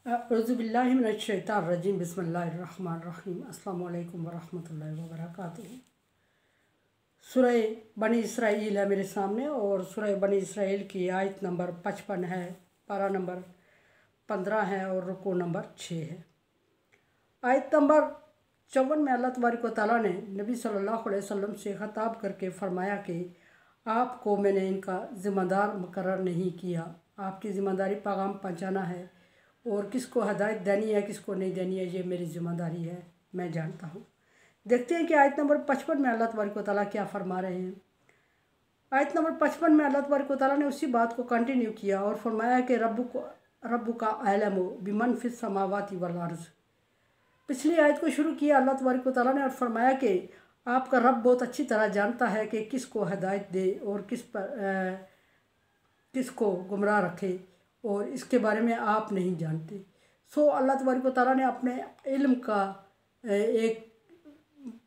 औज़ुबिल्लाहिमिनश्शैतानिर्रजीम बिस्मिल्लाहिर्रहमानिर्रहीम अस्सलामु अलैकुम वरहमतुल्लाहि वबरकातुहू। सूरह बनी इसराइल है मेरे सामने और सूरह बनी इसराइल की आयत नंबर 55 है, पारा नंबर 15 है और रुकू नंबर 6 है। आयत नंबर 54 में अल्लाह तबारक व तआला ने नबी सल्लल्लाहु अलैहि वसल्लम से खिताब करके फरमाया कि आपको मैंने इनका ज़िम्मेदार मुकर्रर नहीं किया। आपकी ज़िम्मेदारी पैगाम पहुँचाना है और किसको हदायत देनी है किसको नहीं देनी है ये मेरी ज़िम्मेदारी है, मैं जानता हूँ। देखते हैं कि आयत नंबर 55 में अल्लाह तबारक व तआला क्या फरमा रहे हैं। आयत नंबर 55 में अल्लाह तबारक व तआला ने उसी बात को कंटिन्यू किया और फरमाया कि रब्बुका अलमु बिमन फिस समावाति वल अर्ज़। पिछली आयत को शुरू किया अल्लाह तबारक व तआला ने और फरमाया कि आपका रब बहुत अच्छी तरह जानता है कि किसको हदायत दे और किसको गुमराह रखे और इसके बारे में आप नहीं जानते। सो अल्लाह तबारक व तआला ने अपने इल्म का एक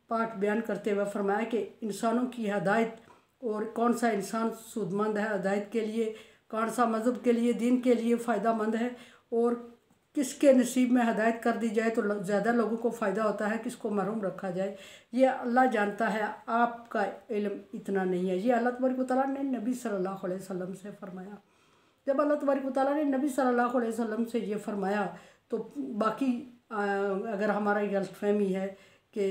पार्ट बयान करते हुए फरमाया कि इंसानों की हदायत और कौन सा इंसान सूदमंद है हदायत के लिए, कौन सा मज़हब के लिए, दीन के लिए फ़ायदा मंद है और किसके नसीब में हदायत कर दी जाए तो ज़्यादा लोगों को फ़ायदा होता है, किसको महरूम रखा जाए ये अल्लाह जानता है, आपका इल्म इतना नहीं है। ये अल्लाह तबारक व तआला ने नबी सल्लल्लाहु अलैहि वसल्लम से फरमाया। जब अल्लाह तबारक व तआला ने नबी सल्लल्लाहु अलैहि वसल्लम से ये फरमाया तो बाकी अगर हमारा गलतफहमी है कि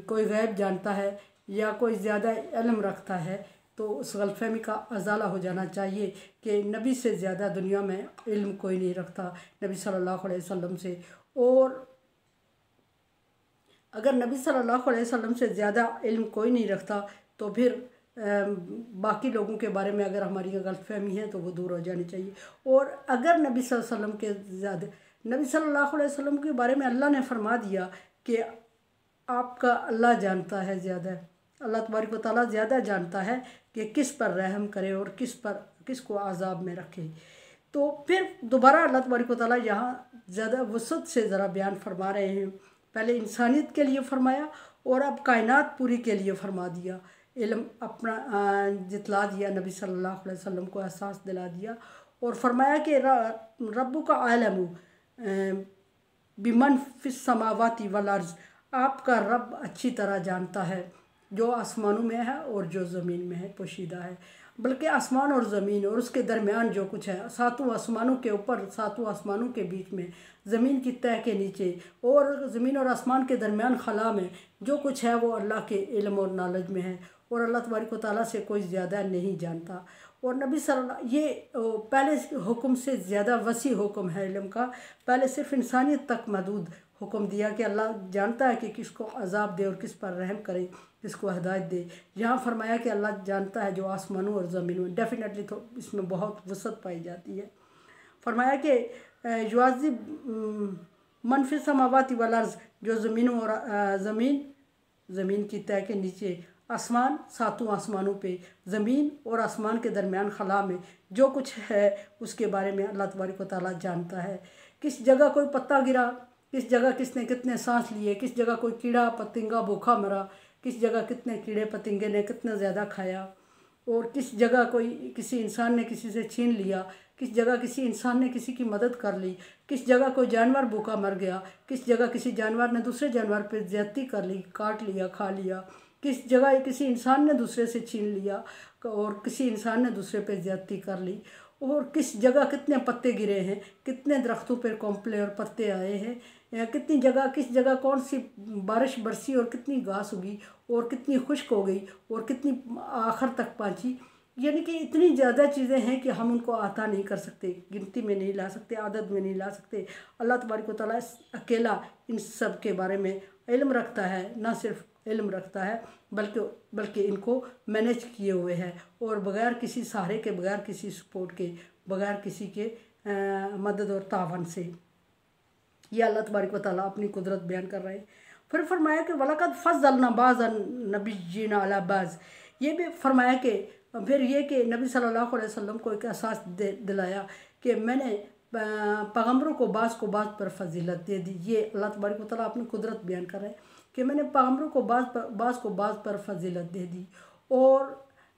कोई गैब जानता है या कोई ज़्यादा इल्म रखता है तो उस गलतफहमी का अजाला हो जाना चाहिए कि नबी से ज़्यादा दुनिया में इल्म कोई नहीं रखता नबी सल्लल्लाहु अलैहि वसल्लम से। और अगर नबी सल्लल्लाहु अलैहि वसल्लम से ज़्यादा इल्म कोई नहीं रखता तो फिर बाकी लोगों के बारे में अगर हमारी गलतफहमी है तो वो दूर हो जानी चाहिए। और अगर नबी सल्लल्लाहु अलैहि वसल्लम के ज़्यादा नबी सल्लल्लाहु अलैहि वसल्लम के बारे में अल्लाह ने फरमा दिया कि आपका अल्लाह जानता है ज़्यादा, अल्लाह तबारक व तआला ज़्यादा जानता है कि किस पर रहम करे और किसको आज़ाब में रखे। तो फिर दोबारा अल्लाह तबारक व तआला यहाँ ज़्यादा वसअत से ज़रा बयान फरमा रहे हैं। पहले इंसानियत के लिए फरमाया और अब कायनात पूरी के लिए फरमा दिया, इल्म अपना जितला दिया, नबी सल्लल्लाहु अलैहि वसल्लम को एहसास दिला दिया और फरमाया कि रब्बुका अलमु बिमन फिस समावाति वल अर्ज़। आपका रब अच्छी तरह जानता है जो आसमानों में है और जो ज़मीन में है, पोशीदा है। बल्कि आसमान और ज़मीन और उसके दरमियान जो कुछ है, सातों आसमानों के ऊपर, सातों आसमानों के बीच में, ज़मीन की तह के नीचे और ज़मीन और आसमान के दरमियान खला में जो कुछ है वो अल्लाह के इल्म और नॉलेज में है और अल्लाह तबारक व तआला से कोई ज़्यादा नहीं जानता। और नबी सल्लल्लाहु ये पहले हुक्म से ज़्यादा वसी हुक्म है इल्म का। पहले सिर्फ इंसानियत तक महदूद हुक्म दिया कि अल्लाह जानता है कि किसको अजाब दे और किस पर रहम करे, किसको हदायत दे। यहाँ फरमाया कि अल्लाह जानता है जो आसमानों और ज़मीनों में, डेफिनेटली तो इसमें बहुत वसअत पाई जाती है। फरमाया कि युअज़्ज़िब मन फिस समावाति वल अर्ज़, जो ज़मीनों और ज़मीन की तह के नीचे, आसमान, सातों आसमानों पे, ज़मीन और आसमान के दरमियान खला में जो कुछ है उसके बारे में अल्लाह तबारक व तआला जानता है। किस जगह कोई पत्ता गिरा, किस जगह किसने कितने सांस लिए, किस जगह कोई कीड़ा पतंगा भूखा मरा, किस जगह कितने कीड़े पतंगे ने कितना ज़्यादा खाया और किस जगह किसी इंसान ने किसी से छीन लिया, किस जगह किसी इंसान ने किसी की मदद कर ली, किस जगह कोई जानवर भूखा मर गया, किस जगह किसी जानवर ने दूसरे जानवर पर ज़्यादती कर ली, काट लिया, खा लिया, किस जगह किसी इंसान ने दूसरे से छीन लिया और किसी इंसान ने दूसरे पे ज़्यादती कर ली और किस जगह कितने पत्ते गिरे हैं, कितने दरख्तों पर कोंपले और पत्ते आए हैं, या कितनी जगह किस जगह कौन सी बारिश बरसी और कितनी घास उगी और कितनी खुश्क हो गई और कितनी आखिर तक पहुँची। यानी कि इतनी ज़्यादा चीज़ें हैं कि हम उनको आता नहीं कर सकते, गिनती में नहीं ला सकते, आदत में नहीं ला सकते। अल्लाह तबारक व तआला अकेला इन सब के बारे में इल्म रखता है, ना सिर्फ इल्म रखता है बल्कि इनको मैनेज किए हुए है और बग़ैर किसी सहारे के, बग़ैर किसी सपोर्ट के, बग़ैर किसी के मदद और तावन से ये अल्लाह तबारक व तआला अपनी कुदरत बयान कर रहे हैं। फिर फरमाया कि वलक़द फ़ज़्ज़लना बाज़न नबिय्यिना अला बाज़। ये भी फरमाया कि फिर ये कि नबी सल्लल्लाहु अलैहि वसल्लम को एक एहसास दिलाया कि मैंने पैगम्बरों को बाज़ पर फजीलत दे दी। ये अल्लाह तबारक व तआला अपनी कुदरत बयान कर रहे हैं कि मैंने पैगम्बरों को बाज़ पर फजीलत दे दी और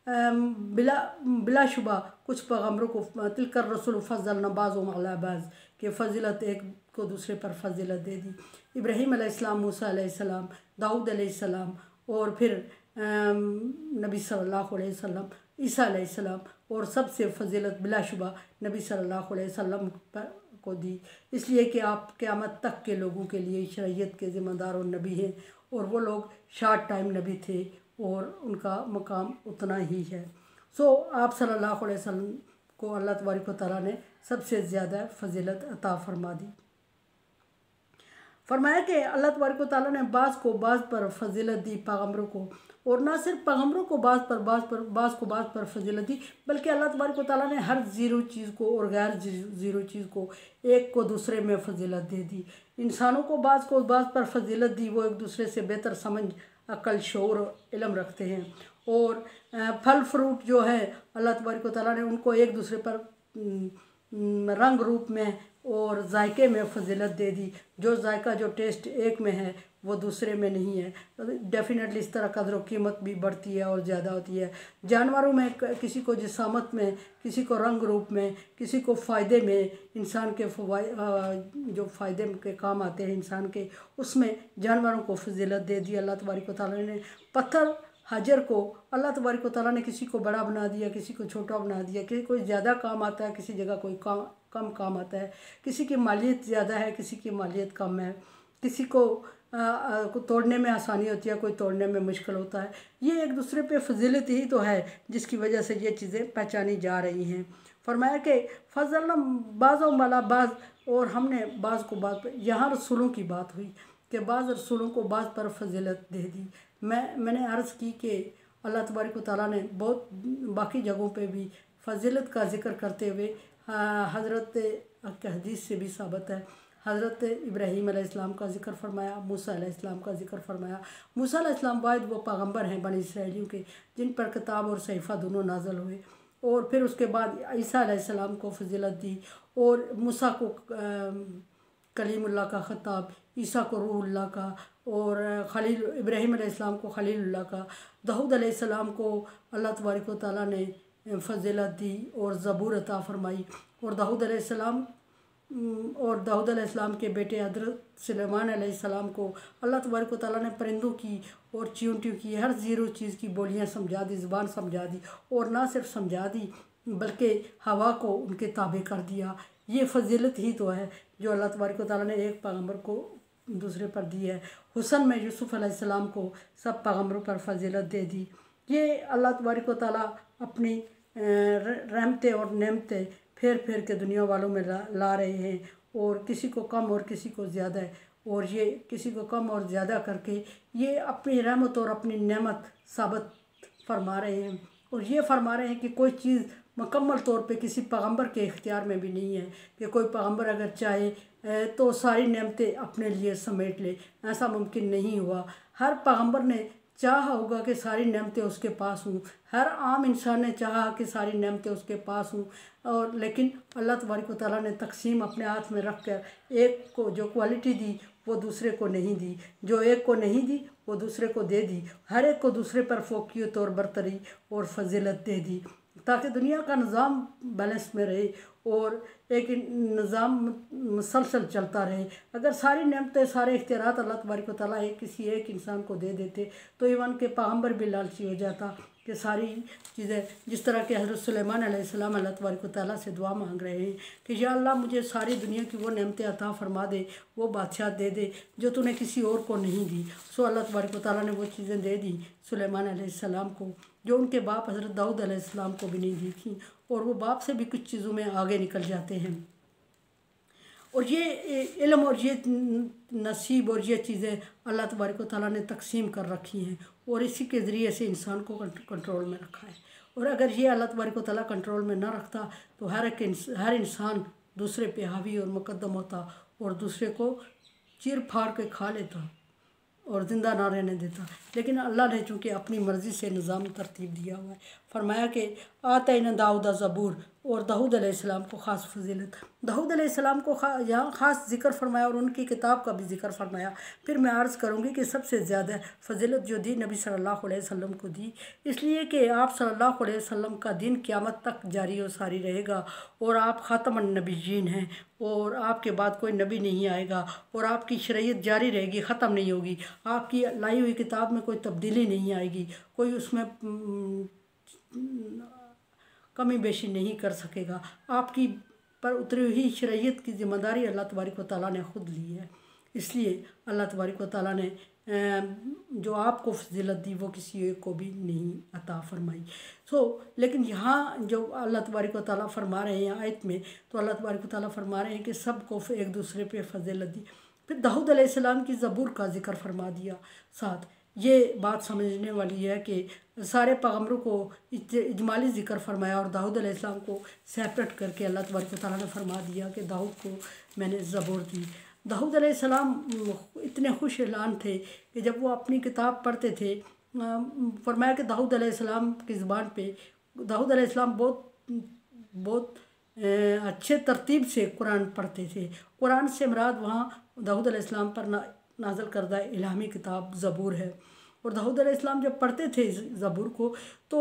बिलाशुबा कुछ पैगम्बरों को तिलकर रसूल फ़ज़्ज़लना बाज़ुहुम अला बाज़ के फ़जीलत एक को दूसरे पर फ़जीलत दे दी। इब्राहीम अलैहिस्सलाम, मूसा अलैहिस्सलाम, दाऊद अलैहिस्सलाम और फिर नबी सल्लल्लाहु अलैहि वसल्लम, ईसा अलैहिस्सलाम, और सबसे फ़जीलत बिलाशुबा नबी सल्लल्लाहु अलैहि वसल्लम पर को दी, इसलिए कि आप क़यामत तक के लोगों के लिए शरीयत के ज़िम्मेदार और नबी हैं, और वो लोग शॉर्ट टाइम नबी थे और उनका मकाम उतना ही है। सो आप सल्लल्लाहु अलैहि वसल्लम को अल्लाह तबारक व तआला ने सबसे ज़्यादा फ़जीलत अता फरमा दी। फरमाया कि अल्लाह तबारक व तआला ने बाज़ को बाज़ पर फ़जीलत दी पैगम्बरों को, और ना सिर्फ पैगम्बरों को बाज़ को बाज़ पर फ़जीलत दी, बल्कि अल्लाह तबारक व तआला ने हर ज़ीरो चीज़ को और गैर ज़ीरो चीज़ को एक को दूसरे में फ़जीलत दे दी। इंसानों को बाज़ पर फ़जीलत दी, वो एक दूसरे से बेहतर समझ, अक्ल, शऊर, इल्म रखते हैं, और फल फ्रूट जो है अल्लाह तबारक व तआला ने उनको एक दूसरे पर रंग रूप में और जायके में फ़जीलत दे दी। जो जायका, जो टेस्ट एक में है वो दूसरे में नहीं है। डेफिनेटली इस तरह कदर कीमत भी बढ़ती है और ज़्यादा होती है। जानवरों में किसी को जिसामत में, किसी को रंग रूप में, किसी को फ़ायदे में, इंसान के जो फ़ायदे के काम आते हैं इंसान के, उसमें जानवरों को फ़जीलत दे दी अल्लाह तबारक व तआला ने। पत्थर हजर को अल्लाह तबारक व तआला ने किसी को बड़ा बना दिया, किसी को छोटा बना दिया, किसी को ज़्यादा काम आता है, किसी जगह कोई कम काम आता है, किसी की मालियत ज़्यादा है, किसी की मालियत कम है, किसी को तोड़ने में आसानी होती है, कोई तोड़ने में मुश्किल होता है। ये एक दूसरे पे फजीलत ही तो है जिसकी वजह से ये चीज़ें पहचानी जा रही हैं। फरमाया कि फ़ज़लना बाज़ुहुम अला बाज़, और हमने बाज़ को बाज़ पर, यहाँ रसूलों की बात हुई कि बाज़ रसूलों को बाज़ पर फजीलत दे दी। मैंने अर्ज़ की कि अल्लाह तबारक व तआला ने बहुत बाकी जगहों पे भी फजीलत का ज़िक्र करते हुए हज़रत हदीस से भी साबित है, हज़रत इब्राहीम अलैहिस्सलाम का ज़िक्र फरमाया, मूसा अलैहिस्सलाम का ज़िक्र फरमाया। मूसा अलैहिस्सलाम वाहिद वो पैगम्बर हैं बनी इसराइलियों के जिन पर किताब और सहीफ़ा दोनों नाज़िल हुए, और फिर उसके बाद ईसा अलैहिस्सलाम को फजीलत दी, और मूसा को कलीमुल्लाह का ख़िताब, ईसा को रूहुल्लाह का, और इब्राहीम अलैहिस्सलाम को खलीलुल्लाह का, दाऊद अलैहिस्सलाम को अल्लाह तबारक व तआला ने फजीलत दी और ज़बूर अता फरमाई, और दाऊद अलैहिस्सलाम के बेटे हज़रत सुलेमान अलैहिस्सलाम को अल्लाह तबारक व तआला ने परिंदों की और चींटियों की हर ज़ीरो चीज़ की बोलियां समझा दी, ज़ुबान समझा दी, और ना सिर्फ समझा दी बल्कि हवा को उनके ताबे कर दिया। ये फजीलत ही तो है जो अल्लाह तबारक व तआला ने एक पैगम्बर को दूसरे पर दी है। हुसन में यूसुफ़ अलैहिस्सलाम को सब पैगम्बरों पर फजीलत दे दी। ये अल्लाह तबारक व तआला अपनी रहमतें और नेमतें फेर के दुनिया वालों में ला रहे हैं, और किसी को कम और किसी को ज़्यादा है, और ये किसी को कम और ज़्यादा करके ये अपनी रहमत और अपनी नेमत साबित फरमा रहे हैं। और ये फरमा रहे हैं कि कोई चीज़ मुकम्मल तौर पे किसी पैगम्बर के इख्तियार में भी नहीं है कि कोई पैगम्बर अगर चाहे तो सारी नेमतें अपने लिए समेट ले, ऐसा मुमकिन नहीं हुआ। हर पैगम्बर ने चाहा होगा कि सारी नेमतें उसके पास हों, हर आम इंसान ने चाहा कि सारी नेमतें उसके पास हों, और लेकिन अल्लाह तबारक व तआला ने तकसीम अपने हाथ में रख कर एक को जो क्वालिटी दी वो दूसरे को नहीं दी, जो एक को नहीं दी वो दूसरे को दे दी, हर एक को दूसरे पर फोकियत और बरतरी और फजीलत दे दी, ताकि दुनिया का निज़ाम बैलेंस में रहे और एक निज़ाम मुसलसल चलता रहे। अगर सारी नेमतें, सारे इख्तियारात अल्लाह तबारक व तआला किसी एक इंसान को दे देते तो इवन के पैगम्बर भी लालची हो जाता कि सारी चीज़ें, जिस तरह के हज़रत सुलेमान अलैहिस्सलाम अल्लाह तबारक व तआला से दुआ मांग रहे हैं कि या अल्लाह मुझे सारी दुनिया की वो नेमतें अता फरमा दे, वो बादशाह दे दे जो तूने किसी और को नहीं दी। सो अल्लाह तबारक व तआला ने वो चीज़ें दे दी सुलेमान अलैहिस्सलाम को जो उनके बाप हज़रत दाऊद अलैहिस्सलाम को भी नहीं दी थी, और वो बाप से भी कुछ चीज़ों में आगे निकल जाते हैं। और ये इल्म और ये नसीब और ये चीज़ें अल्लाह तबारक व तआला ने तकसीम कर रखी हैं, और इसी के ज़रिए से इंसान को कंट्रोल में रखा है। और अगर ये अल्लाह तबारक व तआला कंट्रोल में ना रखता तो हर इंसान दूसरे पे हावी और मुकद्दम होता और दूसरे को चीर फाड़ के खा लेता और ज़िंदा ना रहने देता। लेकिन अल्लाह ने चूँकि अपनी मर्ज़ी से निज़ाम तरतीब दिया हुआ है। फरमाया कि आतैना दाऊद ज़बूर, और दाऊद अलैहिस्सलाम को ख़ास फजीलत, दाऊद अलैहिस्सलाम को यहाँ ख़ास ज़िक्र फरमाया और उनकी किताब का भी ज़िक्र फरमाया। फिर मैं अर्ज़ करूँगी कि सबसे ज़्यादा फजीलत जो दी नबी सल्लल्लाहु अलैहि वसल्लम को दी, इसलिए कि आप सल्लल्लाहु अलैहि वसल्लम का दिन क़यामत तक जारी और सारी रहेगा, और आप ख़ातमुन नबिय्यीन हैं, और आपके बाद कोई नबी नहीं आएगा, और आपकी शरीयत जारी रहेगी, ख़त्म नहीं होगी। आपकी लाई हुई किताब में कोई तब्दीली नहीं आएगी, कोई उसमें कमी बेशी नहीं कर सकेगा। आपकी पर उतरी हुई शरीयत की ज़िम्मेदारी अल्लाह तबारक व तआला ने ख़ुद ली है। इसलिए अल्लाह तबारक व तआला ने जो आपको फजीलत दी वो किसी एक को भी नहीं अता फरमाई। लेकिन यहाँ जो अल्लाह तबारक व तआला फरमा रहे हैं आयत में, तो अल्लाह तबारक व तआला फरमा रहे हैं कि सबको एक दूसरे पे फजीलत दी। फिर दाऊद अलैहिस्सलाम की ज़बूर का ज़िक्र फरमा दिया साथ। ये बात समझने वाली है कि सारे पैगम्बरों को इजमाली ज़िक्र फरमाया और दाऊद अलैहिस्सलाम को सेपरेट करके अल्लाह तबारक व तआला ने फरमा दिया कि दाऊद को मैंने ज़बूर दी। दाऊद अलैहिस्सलाम इतने खुश ऐलान थे कि जब वो अपनी किताब पढ़ते थे, फरमाया कि दाऊद अलैहिस्सलाम की ज़ुबान पे दाऊद अलैहिस्सलाम बहुत अच्छे तरतीब से कुरान पढ़ते थे। कुरान से मुराद वहाँ दाऊद अलैहिस्सलाम पर नाज़िल करदा इल्हामी किताब ज़बूर है। और दाऊद अलैहिस्सलाम जब पढ़ते थे ज़बूर को तो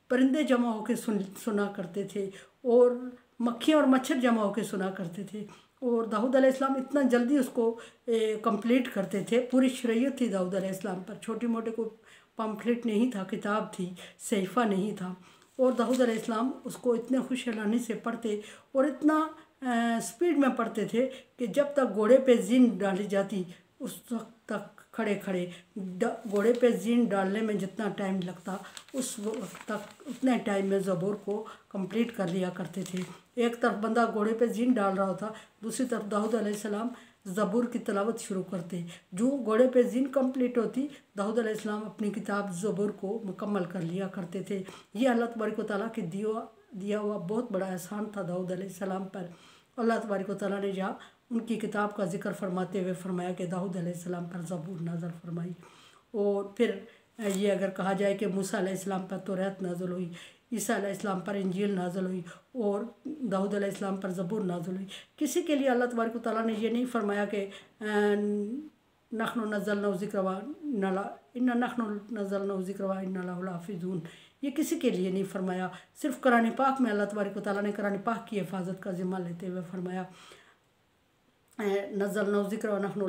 परिंदे जमा होकर सुना करते थे, और मक्खियाँ और मच्छर जमा होकर सुना करते थे। और दाऊद अलैहिस्सलाम इतना जल्दी उसको कंप्लीट करते थे। पूरी शरीयत थी दाऊद अलैहिस्सलाम पर, छोटी मोटे को पम्फलेट नहीं था, किताब थी, सहीफ़ा नहीं था। और दाऊद अलैहिस्सलाम उसको इतने खुश ऐलानी से पढ़ते और इतना स्पीड में पढ़ते थे कि जब तक घोड़े पे जीन डाली जाती उस वक्त तक खड़े खड़े घोड़े पे जीन डालने में जितना टाइम लगता उस वक्त तक उतने टाइम में ज़बूर को कंप्लीट कर लिया करते थे। एक तरफ बंदा घोड़े पे जीन डाल रहा होता, दूसरी तरफ दाऊद अलैहिस्सलाम ज़बूर की तिलावत शुरू करते। जो घोड़े पे जीन कंप्लीट होती, दाऊद अलैहिस्सलाम अपनी किताब ज़बूर को मुकम्मल कर लिया करते थे। ये अल्लाह तबारक व तआला की दिया हुआ बहुत बड़ा एहसान था दाऊद अलैहिस्सलाम पर। अल्लाह तबारक व तआला ने जहाँ उनकी किताब का ज़िक्र फरमाते हुए फरमाया कि दाऊद अलैहिस्सलाम पर ज़बूर नाज़िल फरमाई। और फिर ये अगर कहा जाए कि मूसा अलैहिस्सलाम पर तौरात नाज़िल हुई, ईसा अलैहिस्सलाम पर इंजील नाज़िल हुई, और दाऊद अलैहिस्सलाम पर ज़बूर नाज़िल हुई। किसी के लिए अल्लाह तबारक व तआला ने ये नहीं फरमाया कि नहनु नज़्ज़लना ज़िक्र व इन्ना नहनु नज़्ज़लना ज़िक्र व इन्ना लहु लाफ़िज़ून। ये किसी के लिए नहीं फरमाया। सिर्फ कुरान पाक में अल्लाह तबारक व तआला ने कुरान पाक की हिफाजत का ज़िम्मा लेते हुए फरमाया नज़्ज़लना ज़िक्र व नहनु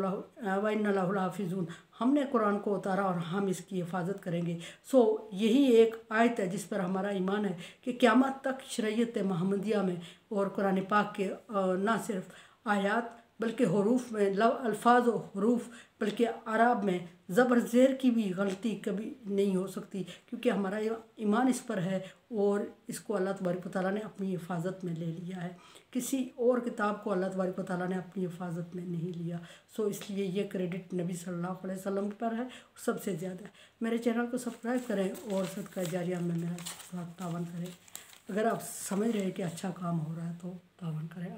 व इन्ना लहु लाफ़िज़ून। हमने कुरान को उतारा और हम इसकी हिफाजत करेंगे। यही एक आयत है जिस पर हमारा ईमान है कि क़यामत तक शरीयत मुहम्मदिया में और कुरान पाक के ना सिर्फ आयात बल्कि हरूफ में अल्फाज और हरूफ बल्कि अरब में ज़बर ज़ेर की भी गलती कभी नहीं हो सकती, क्योंकि हमारा ईमान इस पर है और इसको अल्लाह तबारक व तआला ने अपनी हिफाजत में ले लिया है। किसी और किताब को अल्लाह तबारक व तआला ने अपनी हिफाजत में नहीं लिया। इसलिए ये क्रेडिट नबी सल्लल्लाहु अलैहि वसल्लम पर है सबसे ज़्यादा। मेरे चैनल को सब्सक्राइब करें और सदका जारिया में मेरा साथ तावन करें। अगर आप समझ रहे हैं कि अच्छा काम हो रहा है तो तावन करें।